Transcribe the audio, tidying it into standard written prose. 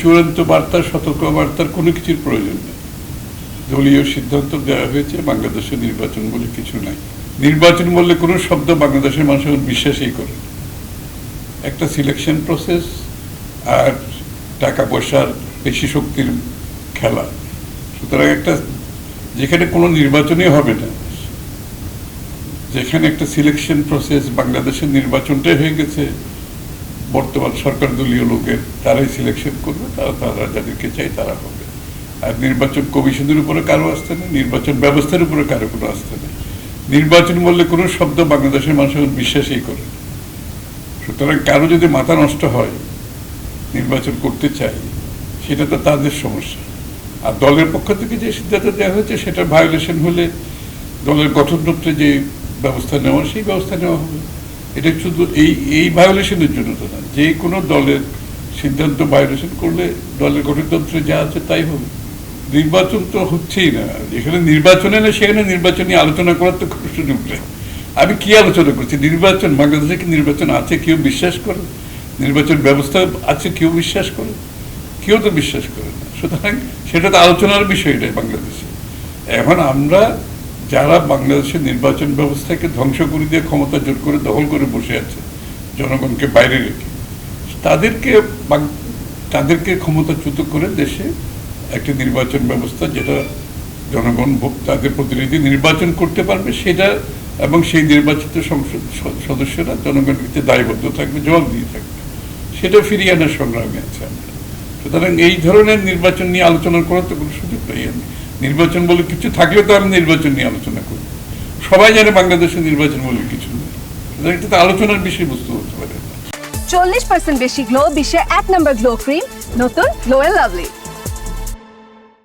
চূড়ান্ত বার্তা, সতর্ক বার্তার কোনো কিছুর প্রয়োজন নেই। দলীয় সিদ্ধান্ত দেওয়া হয়েছে, বাংলাদেশে নির্বাচন বলে কিছু নাই। নির্বাচন বললে কোনো শব্দ বাংলাদেশের মানুষ বিশ্বাসই করে না। একটা সিলেকশন প্রসেস আর টাকা পয়সার পেশি শক্তির খেলা। সুতরাং একটা যেখানে কোনো নির্বাচনই হবে না, যেখানে একটা সিলেকশন প্রসেস, বাংলাদেশের নির্বাচনটাই হয়ে গেছে বর্তমান সরকার দলীয় লোকের, তারাই সিলেকশন করবে, তারা যাদেরকে চাই তারা হবে। আর নির্বাচন কমিশনের উপরে কারো আস্থা নেই, নির্বাচন ব্যবস্থার উপরে কারো কোনো আস্থা নেই। নির্বাচন বললে কোনো শব্দ বাংলাদেশের মানুষ বিশ্বাসই করে না। সুতরাং কারো যদি মাথা নষ্ট হয়, নির্বাচন করতে চায়, সেটা তো তাদের সমস্যা। আর দলের পক্ষ থেকে যে সিদ্ধান্ত দেওয়া হয়েছে সেটা ভায়োলেশন হলে দলের গঠনতন্ত্রে যে ব্যবস্থা নেওয়া, সেই ব্যবস্থা নেওয়া হবে। এটা শুধু এই ভায়োলেশনের জন্য তো না, যে কোনো দলের সিদ্ধান্ত ভায়োলেশন করলে দলের গঠনতন্ত্রে যা আছে তাই হবে। নির্বাচন তো হচ্ছেই না, যেখানে নির্বাচন এলে সেখানে নির্বাচন নিয়ে আলোচনা করার তো খুব সুযোগ নেই। আমি কি আলোচনা করছি? নির্বাচন, বাংলাদেশে কি নির্বাচন আছে কেউ বিশ্বাস করে? নির্বাচন ব্যবস্থা আছে কেউ বিশ্বাস করে? কেউ তো বিশ্বাস করে না। সুতরাং সেটা তো আলোচনার বিষয় নয় বাংলাদেশে। এখন আমরা যারা বাংলাদেশের নির্বাচন ব্যবস্থাকে ধ্বংস করে দিয়ে ক্ষমতা জোর করে দখল করে বসে আছে, জনগণকে বাইরে রেখে, তাদেরকে ক্ষমতাচ্যুত করে দেশে একটা নির্বাচন ব্যবস্থা, যেটা জনগণ তাদের প্রতিনিধি নির্বাচন করতে পারবে, সেটা এবং সেই নির্বাচিত সংসদ সদস্যরা জনগণের কাছে দায়বদ্ধ থাকবে, জবাব দিয়ে থাকবে, সেটা ফিরিয়ে আনার সংগ্রামে আছে আমরা। সুতরাং এই ধরনের নির্বাচন নিয়ে আলোচনা করার তো কোনো সুযোগ নেই। আমি নির্বাচন বলে কিছু থাকলেও তো আমি নির্বাচন নিয়ে আলোচনা করি। সবাই জানে বাংলাদেশের নির্বাচন বলে কিছু নেই। সুতরাং এটা তো আলোচনার বিষয়বস্তু হতে পারে। 40% বেশি গ্লো, বিশ্বের 1 নম্বর গ্লো ক্রিম, নতুন গ্লো এন্ড লাভলি।